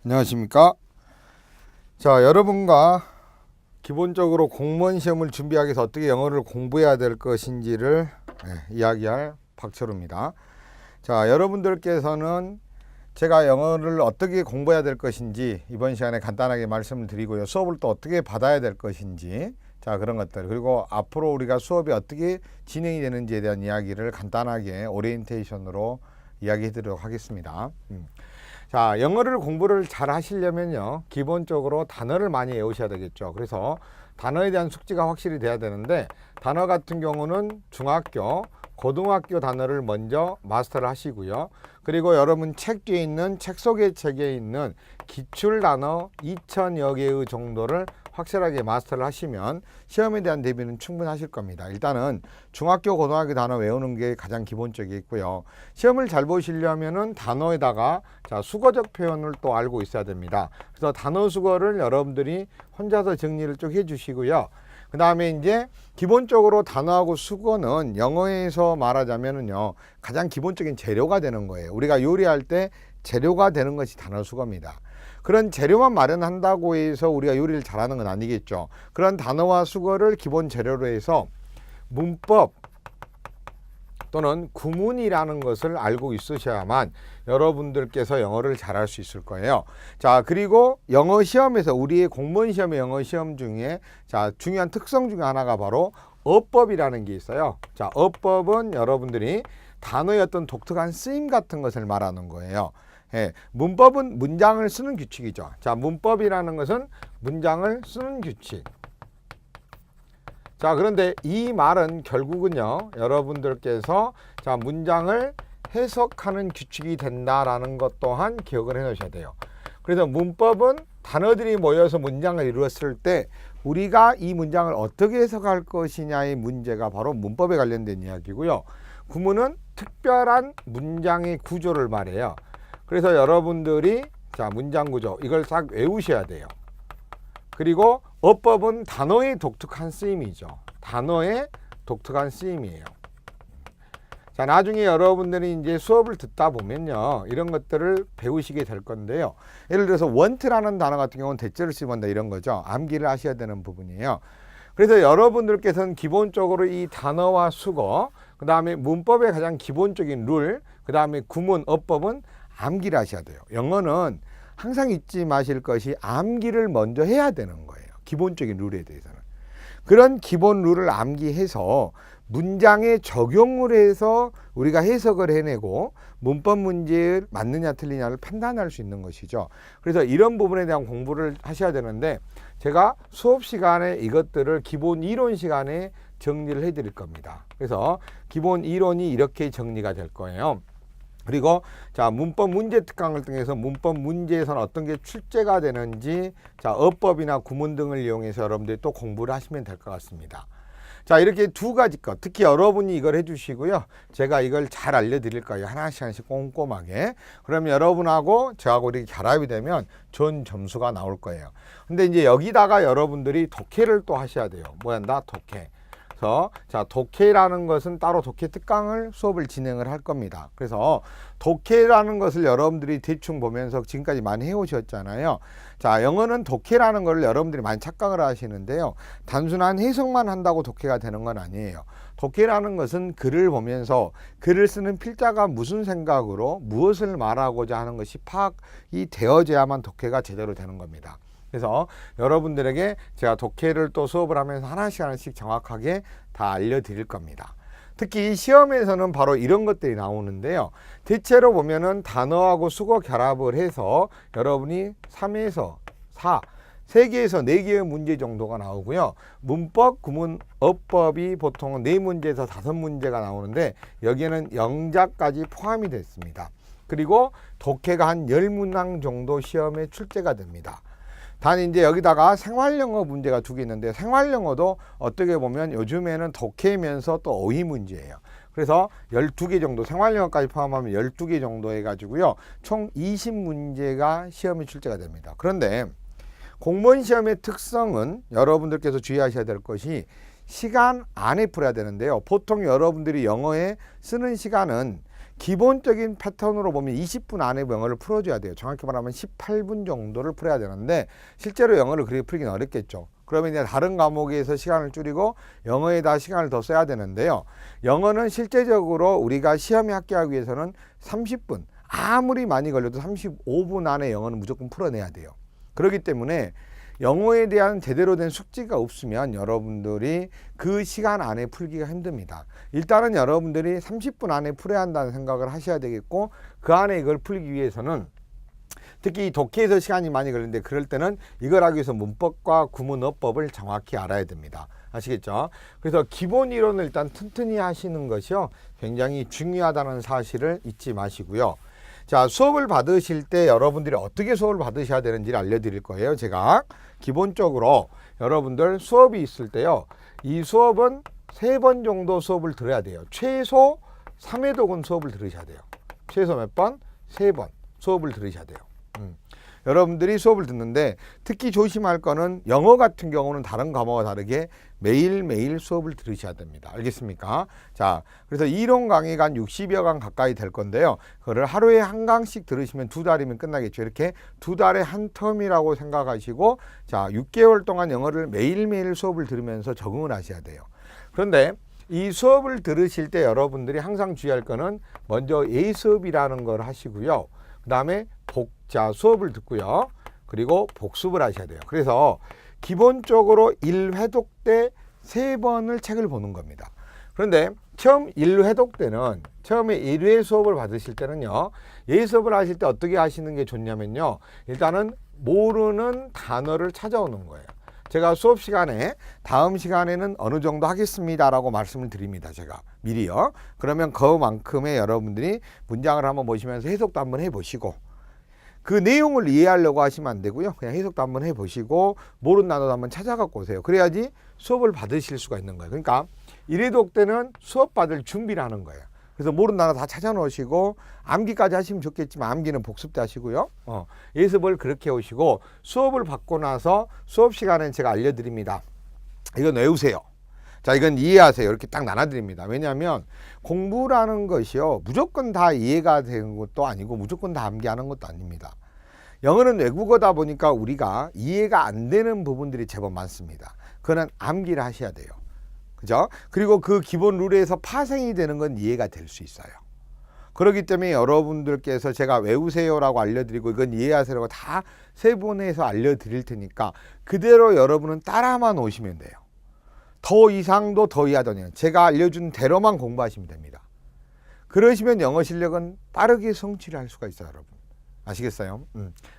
안녕하십니까. 자, 여러분과 기본적으로 공무원 시험을 준비하기 위해서 어떻게 영어를 공부해야 될 것인지를 이야기할 박철우입니다. 자, 여러분들께서는 제가 영어를 어떻게 공부해야 될 것인지 이번 시간에 간단하게 말씀을 드리고요. 수업을 또 어떻게 받아야 될 것인지, 자, 그런 것들, 그리고 앞으로 우리가 수업이 어떻게 진행이 되는지에 대한 이야기를 간단하게 오리엔테이션으로 이야기해 드리도록 하겠습니다. 자, 영어를 공부를 잘 하시려면요, 기본적으로 단어를 많이 외우셔야 되겠죠. 그래서 단어에 대한 숙지가 확실히 돼야 되는데, 단어 같은 경우는 중학교, 고등학교 단어를 먼저 마스터를 하시고요. 그리고 여러분 책 뒤에 있는, 책 속의 책에 있는 기출 단어 2000여 개의 정도를 확실하게 마스터를 하시면 시험에 대한 대비는 충분하실 겁니다. 일단은 중학교, 고등학교 단어 외우는 게 가장 기본적이고요. 시험을 잘 보시려면은 단어에다가 수거적 표현을 또 알고 있어야 됩니다. 그래서 단어 수거를 여러분들이 혼자서 정리를 쭉 해주시고요. 그 다음에 이제 기본적으로 단어하고 수거는 영어에서 말하자면은요, 가장 기본적인 재료가 되는 거예요. 우리가 요리할 때 재료가 되는 것이 단어 수거입니다. 그런 재료만 마련한다고 해서 우리가 요리를 잘하는 건 아니겠죠. 그런 단어와 수거를 기본 재료로 해서 문법 또는 구문이라는 것을 알고 있으셔야만 여러분들께서 영어를 잘할 수 있을 거예요. 자, 그리고 영어 시험에서, 우리의 공무원 시험의 영어 시험 중에 중요한 특성 중에 하나가 바로 어법이라는 게 있어요. 자, 어법은 여러분들이 단어의 어떤 독특한 쓰임 같은 것을 말하는 거예요. 문법은 문장을 쓰는 규칙이죠. 자, 문법이라는 것은 문장을 쓰는 규칙. 자, 그런데 이 말은 결국은요, 여러분들께서 문장을 해석하는 규칙이 된다라는 것 또한 기억을 해 놓으셔야 돼요. 그래서 문법은 단어들이 모여서 문장을 이루었을 때 우리가 이 문장을 어떻게 해석할 것이냐의 문제가 바로 문법에 관련된 이야기고요. 구문은 특별한 문장의 구조를 말해요. 그래서 여러분들이 문장 구조 이걸 싹 외우셔야 돼요. 그리고 어법은 단어의 독특한 쓰임이죠. 단어의 독특한 쓰임이에요. 자, 나중에 여러분들이 이제 수업을 듣다 보면요, 이런 것들을 배우시게 될 건데요. 예를 들어서 want라는 단어 같은 경우는 대체를 쓰면다 이런 거죠. 암기를 하셔야 되는 부분이에요. 그래서 여러분들께서는 기본적으로 이 단어와 수거, 그 다음에 문법의 가장 기본적인 룰, 그 다음에 구문, 어법은 암기를 하셔야 돼요. 영어는 항상 잊지 마실 것이 암기를 먼저 해야 되는 거예요. 기본적인 룰에 대해서는. 그런 기본 룰을 암기해서 문장에 적용을 해서 우리가 해석을 해내고 문법 문제에 맞느냐 틀리냐를 판단할 수 있는 것이죠. 그래서 이런 부분에 대한 공부를 하셔야 되는데, 제가 수업 시간에 이것들을 기본 이론 시간에 정리를 해 드릴 겁니다. 그래서 기본 이론이 이렇게 정리가 될 거예요. 그리고 문법 문제 특강을 통해서 문법 문제에서는 어떤 게 출제가 되는지 어법이나 구문 등을 이용해서 여러분들이 또 공부를 하시면 될 것 같습니다. 자, 이렇게 두 가지 것, 특히 여러분이 이걸 해주시고요, 제가 이걸 잘 알려드릴 거예요. 하나씩 꼼꼼하게. 그러면 여러분하고 저하고 이렇게 결합이 되면 좋은 점수가 나올 거예요. 근데 이제 여기다가 여러분들이 독해를 또 하셔야 돼요. 뭐한다? 독해. 그래서 독해라는 것은 따로 독해 특강을 수업을 진행을 할 겁니다. 그래서 독해라는 것을 여러분들이 대충 보면서 지금까지 많이 해오셨잖아요. 자, 영어는 독해라는 걸 여러분들이 많이 착각을 하시는데요, 단순한 해석만 한다고 독해가 되는 건 아니에요. 독해라는 것은 글을 보면서 글을 쓰는 필자가 무슨 생각으로 무엇을 말하고자 하는 것이 파악이 되어져야만 독해가 제대로 되는 겁니다. 그래서 여러분들에게 제가 독해를 또 수업을 하면서 하나씩 정확하게 다 알려드릴 겁니다. 특히 시험에서는 바로 이런 것들이 나오는데요, 대체로 보면은 단어하고 수거 결합을 해서 여러분이 3에서 4, 3개에서 4개의 문제 정도가 나오고요, 문법, 구문, 어법이 보통 4문제에서 5문제가 나오는데 여기에는 영작까지 포함이 됐습니다. 그리고 독해가 한 10문항 정도 시험에 출제가 됩니다. 단 이제 여기다가 생활영어 문제가 2개 있는데, 생활영어도 어떻게 보면 요즘에는 독해면서 또 어휘 문제예요. 그래서 12개 정도, 생활영어까지 포함하면 12개 정도 해가지고요, 총 20문제가 시험에 출제가 됩니다. 그런데 공무원 시험의 특성은 여러분들께서 주의하셔야 될 것이 시간 안에 풀어야 되는데요, 보통 여러분들이 영어에 쓰는 시간은 기본적인 패턴으로 보면 20분 안에 영어를 풀어줘야 돼요. 정확히 말하면 18분 정도를 풀어야 되는데 실제로 영어를 그렇게 풀기는 어렵겠죠. 그러면 이제 다른 과목에서 시간을 줄이고 영어에다 시간을 더 써야 되는데요. 영어는 실제적으로 우리가 시험에 합격하기 위해서는 30분, 아무리 많이 걸려도 35분 안에 영어는 무조건 풀어내야 돼요. 그렇기 때문에 영어에 대한 제대로 된 숙지가 없으면 여러분들이 그 시간 안에 풀기가 힘듭니다. 일단은 여러분들이 30분 안에 풀어야 한다는 생각을 하셔야 되겠고, 그 안에 이걸 풀기 위해서는 특히 독해에서 시간이 많이 걸리는데 그럴 때는 이걸 하기 위해서 문법과 구문어법을 정확히 알아야 됩니다. 아시겠죠? 그래서 기본 이론을 일단 튼튼히 하시는 것이요 굉장히 중요하다는 사실을 잊지 마시고요. 자, 수업을 받으실 때 여러분들이 어떻게 수업을 받으셔야 되는지를 알려드릴 거예요. 제가 기본적으로 여러분들 수업이 있을 때요, 이 수업은 3번 정도 수업을 들어야 돼요. 최소 3회독은 수업을 들으셔야 돼요. 최소 몇 번? 3번 수업을 들으셔야 돼요. 여러분들이 수업을 듣는데 특히 조심할 거는 영어 같은 경우는 다른 과목과 다르게 매일매일 수업을 들으셔야 됩니다. 알겠습니까? 자, 그래서 이론 강의가 한 60여 강 가까이 될 건데요. 그거를 하루에 한 강씩 들으시면 2달이면 끝나겠죠. 이렇게 2달에 한 텀이라고 생각하시고, 자, 6개월 동안 영어를 매일매일 수업을 들으면서 적응을 하셔야 돼요. 그런데 이 수업을 들으실 때 여러분들이 항상 주의할 거는 먼저 예습이라는 걸 하시고요. 그 다음에 복자 수업을 듣고요. 그리고 복습을 하셔야 돼요. 그래서 기본적으로 1회독 때 3번을 책을 보는 겁니다. 그런데 처음 1회독 때는 처음에 1회 수업을 받으실 때는요, 예습을 하실 때 어떻게 하시는 게 좋냐면요, 일단은 모르는 단어를 찾아오는 거예요. 제가 수업 시간에 다음 시간에는 어느 정도 하겠습니다 라고 말씀을 드립니다. 제가 미리요. 그러면 그만큼의 여러분들이 문장을 한번 보시면서 해석도 한번 해보시고, 그 내용을 이해하려고 하시면 안 되고요. 그냥 해석도 한번 해보시고 모르는 단어도 한번 찾아갖고 오세요. 그래야지 수업을 받으실 수가 있는 거예요. 그러니까 1회독 때는 수업 받을 준비를 하는 거예요. 그래서 모르는 단어 다 찾아놓으시고 암기까지 하시면 좋겠지만 암기는 복습도 하시고요. 예습을 그렇게 오시고 수업을 받고 나서 수업 시간엔 제가 알려드립니다. 이건 외우세요. 자, 이건 이해하세요. 이렇게 딱 나눠드립니다. 왜냐하면 공부라는 것이요, 무조건 다 이해가 되는 것도 아니고 무조건 다 암기하는 것도 아닙니다. 영어는 외국어다 보니까 우리가 이해가 안 되는 부분들이 제법 많습니다. 그거는 암기를 하셔야 돼요. 그죠? 그리고 그 기본 룰에서 파생이 되는 건 이해가 될 수 있어요. 그렇기 때문에 여러분들께서 제가 외우세요라고 알려드리고 이건 이해하세요라고 다 세분해서 알려드릴 테니까 그대로 여러분은 따라만 오시면 돼요. 더 이상도 더 이하더니 제가 알려준 대로만 공부하시면 됩니다. 그러시면 영어 실력은 빠르게 성취를 할 수가 있어요, 여러분. 아시겠어요?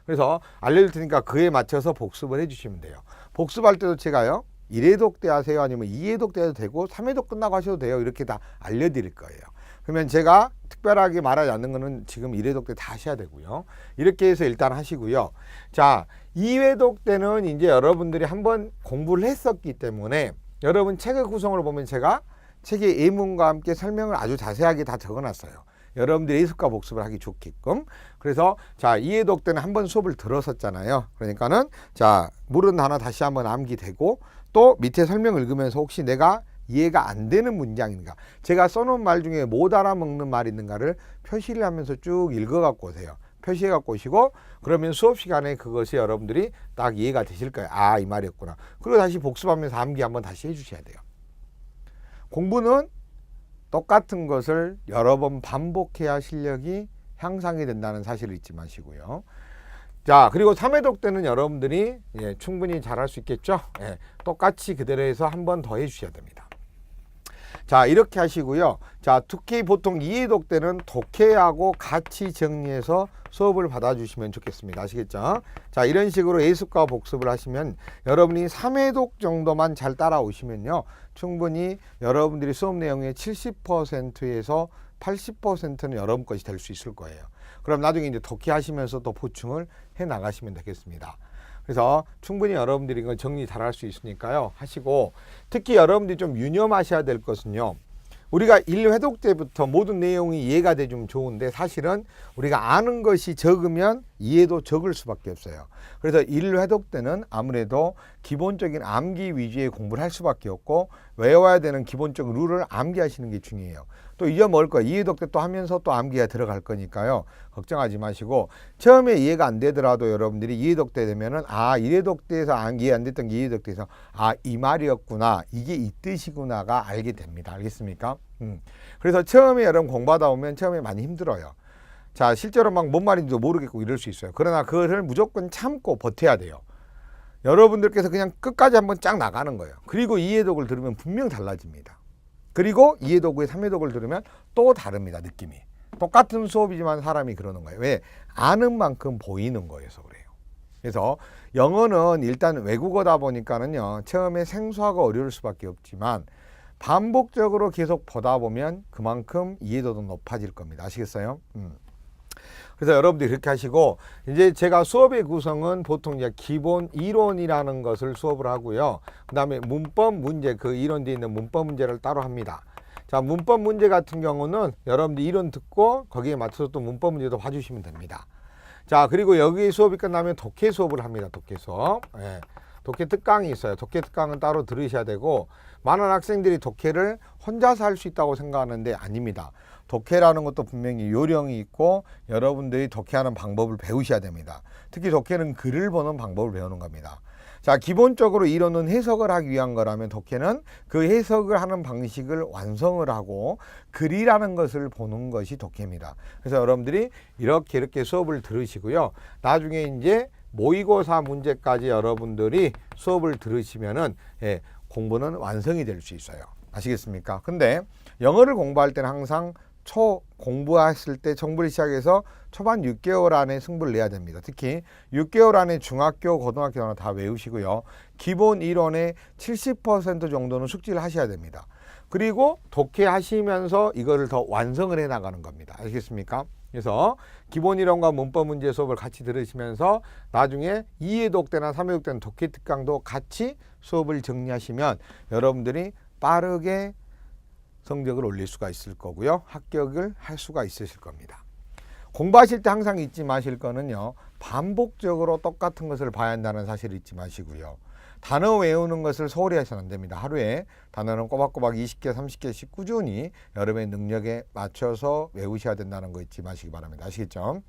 그래서 알려줄 테니까 그에 맞춰서 복습을 해주시면 돼요. 복습할 때도 제가요, 1회독 때 하세요, 아니면 2회독 때 해도 되고 3회독 끝나고 하셔도 돼요. 이렇게 다 알려드릴 거예요. 그러면 제가 특별하게 말하지 않는 거는 지금 1회독 때 다 하셔야 되고요. 이렇게 해서 일단 하시고요. 자, 2회독 때는 이제 여러분들이 한번 공부를 했었기 때문에 여러분 책의 구성을 보면 제가 책의 예문과 함께 설명을 아주 자세하게 다 적어놨어요. 여러분들이 예습과 복습을 하기 좋게끔. 그래서 자, 2회독 때는 한번 수업을 들었었잖아요. 그러니까는 자, 모르는 단어 다시 한번 암기되고 또 밑에 설명 읽으면서 혹시 내가 이해가 안 되는 문장인가, 제가 써놓은 말 중에 못 알아먹는 말이 있는가를 표시를 하면서 쭉 읽어갖고 오세요. 표시해 갖고 오시고 그러면 수업 시간에 그것이 여러분들이 딱 이해가 되실 거예요. 아, 이 말이었구나. 그리고 다시 복습하면서 암기 한번 다시 해주셔야 돼요. 공부는 똑같은 것을 여러 번 반복해야 실력이 향상이 된다는 사실을 잊지 마시고요. 자, 그리고 3회독 때는 여러분들이 충분히 잘할 수 있겠죠. 똑같이 그대로 해서 한 번 더 해주셔야 됩니다. 자, 이렇게 하시고요. 자, 특히 보통 2회독 때는 독해하고 같이 정리해서 수업을 받아주시면 좋겠습니다. 아시겠죠? 자, 이런 식으로 예습과 복습을 하시면 여러분이 3회독 정도만 잘 따라오시면요, 충분히 여러분들이 수업 내용의 70%에서 80%는 여러분 것이 될 수 있을 거예요. 그럼 나중에 이제 독해하시면서 또 보충을 해 나가시면 되겠습니다. 그래서 충분히 여러분들이 이걸 정리 잘할 수 있으니까요, 하시고, 특히 여러분들이 좀 유념하셔야 될 것은요, 우리가 1회독 때부터 모든 내용이 이해가 되면 좋은데 사실은 우리가 아는 것이 적으면 이해도 적을 수밖에 없어요. 그래서 1회독 때는 아무래도 기본적인 암기 위주의 공부를 할 수밖에 없고 외워야 되는 기본적 룰을 암기하시는 게 중요해요. 또 잊어먹을 거예요. 2회독 때 또 하면서 또 암기가 들어갈 거니까요. 걱정하지 마시고 처음에 이해가 안 되더라도 여러분들이 2회독 때 되면은 1회독 때에서 이해 안 됐던 게 2회독 때에서 이 말이었구나, 이게 이 뜻이구나가 알게 됩니다. 알겠습니까? 그래서 처음에 여러분 공부하다 보면 처음에 많이 힘들어요. 자, 실제로 막 뭔 말인지도 모르겠고 이럴 수 있어요. 그러나 그거를 무조건 참고 버텨야 돼요. 여러분들께서 그냥 끝까지 한번 쫙 나가는 거예요. 그리고 2회독을 들으면 분명 달라집니다. 그리고 2회독 후에 3회독을 들으면 또 다릅니다. 느낌이. 똑같은 수업이지만 사람이 그러는 거예요. 왜? 아는 만큼 보이는 거여서 그래요. 그래서 영어는 일단 외국어다 보니까는요, 처음에 생소하고 어려울 수밖에 없지만 반복적으로 계속 보다 보면 그만큼 이해도도 높아질 겁니다. 아시겠어요? 그래서 여러분들이 그렇게 하시고, 이제 제가 수업의 구성은 보통 이제 기본 이론이라는 것을 수업을 하고요. 그 다음에 문법 문제, 그 이론되어 있는 문법 문제를 따로 합니다. 자, 문법 문제 같은 경우는 여러분들 이론 듣고 거기에 맞춰서 또 문법 문제도 봐주시면 됩니다. 자, 그리고 여기 수업이 끝나면 독해 수업을 합니다. 독해 수업. 예. 독해 특강이 있어요. 독해 특강은 따로 들으셔야 되고, 많은 학생들이 독해를 혼자서 할 수 있다고 생각하는데 아닙니다. 독해라는 것도 분명히 요령이 있고 여러분들이 독해하는 방법을 배우셔야 됩니다. 특히 독해는 글을 보는 방법을 배우는 겁니다. 자, 기본적으로 이론은 해석을 하기 위한 거라면 독해는 그 해석을 하는 방식을 완성을 하고 글이라는 것을 보는 것이 독해입니다. 그래서 여러분들이 이렇게 수업을 들으시고요. 나중에 이제 모의고사 문제까지 여러분들이 수업을 들으시면은 공부는 완성이 될 수 있어요. 아시겠습니까? 근데 영어를 공부할 때는 항상 공부했을 때 공부를 시작해서 초반 6개월 안에 승부를 내야 됩니다. 특히 6개월 안에 중학교, 고등학교 다 외우시고요. 기본 이론의 70% 정도는 숙지를 하셔야 됩니다. 그리고 독해 하시면서 이거를 더 완성을 해 나가는 겁니다. 아시겠습니까? 그래서 기본 이론과 문법 문제 수업을 같이 들으시면서 나중에 2회독 때나 3회독 때는 독해 특강도 같이 수업을 정리하시면 여러분들이 빠르게 성적을 올릴 수가 있을 거고요. 합격을 할 수가 있으실 겁니다. 공부하실 때 항상 잊지 마실 거는요, 반복적으로 똑같은 것을 봐야 한다는 사실을 잊지 마시고요. 단어 외우는 것을 소홀히 하셔는 안 됩니다. 하루에 단어는 꼬박꼬박 20개, 30개씩 꾸준히 여러분의 능력에 맞춰서 외우셔야 된다는 거 잊지 마시기 바랍니다. 아시겠죠?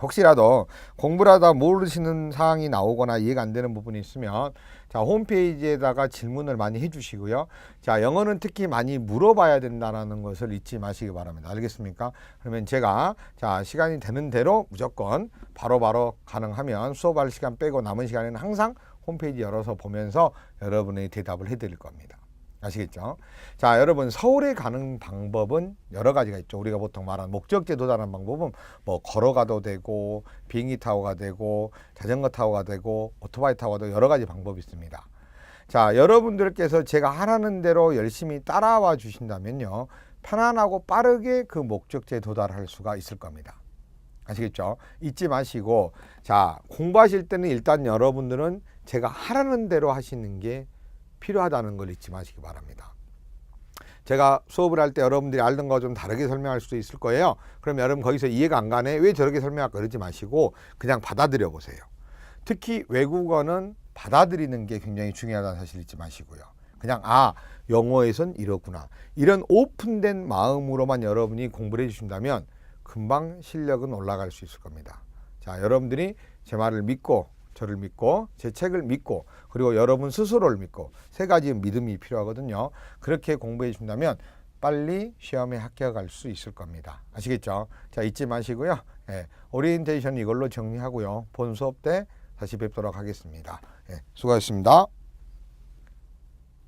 혹시라도 공부를 하다 모르시는 사항이 나오거나 이해가 안 되는 부분이 있으면 자, 홈페이지에다가 질문을 많이 해주시고요. 자, 영어는 특히 많이 물어봐야 된다는 것을 잊지 마시기 바랍니다. 알겠습니까? 그러면 제가 시간이 되는 대로 무조건 바로바로 가능하면 수업할 시간 빼고 남은 시간에는 항상 홈페이지 열어서 보면서 여러분의 대답을 해드릴 겁니다. 아시겠죠? 자, 여러분, 서울에 가는 방법은 여러 가지가 있죠. 우리가 보통 말하는 목적지에 도달하는 방법은 뭐 걸어가도 되고 비행기 타고 가도 되고 자전거 타고 가도 되고 오토바이 타고 가도 여러 가지 방법이 있습니다. 자, 여러분들께서 제가 하라는 대로 열심히 따라와 주신다면요, 편안하고 빠르게 그 목적지에 도달할 수가 있을 겁니다. 아시겠죠? 잊지 마시고, 자, 공부하실 때는 일단 여러분들은 제가 하라는 대로 하시는 게 필요하다는 걸 잊지 마시기 바랍니다. 제가 수업을 할 때 여러분들이 알던 거 좀 다르게 설명할 수도 있을 거예요. 그럼 여러분 거기서 이해가 안 가네, 왜 저렇게 설명할까 그러지 마시고 그냥 받아들여 보세요. 특히 외국어는 받아들이는 게 굉장히 중요하다는 사실 잊지 마시고요. 그냥 영어에선 이렇구나, 이런 오픈된 마음으로만 여러분이 공부를 해주신다면 금방 실력은 올라갈 수 있을 겁니다. 자, 여러분들이 제 말을 믿고, 저를 믿고, 제 책을 믿고, 그리고 여러분 스스로를 믿고, 세 가지 믿음이 필요하거든요. 그렇게 공부해 준다면 빨리 시험에 합격할 수 있을 겁니다. 아시겠죠? 자, 잊지 마시고요. 오리엔테이션 이걸로 정리하고요. 본 수업 때 다시 뵙도록 하겠습니다. 수고하셨습니다.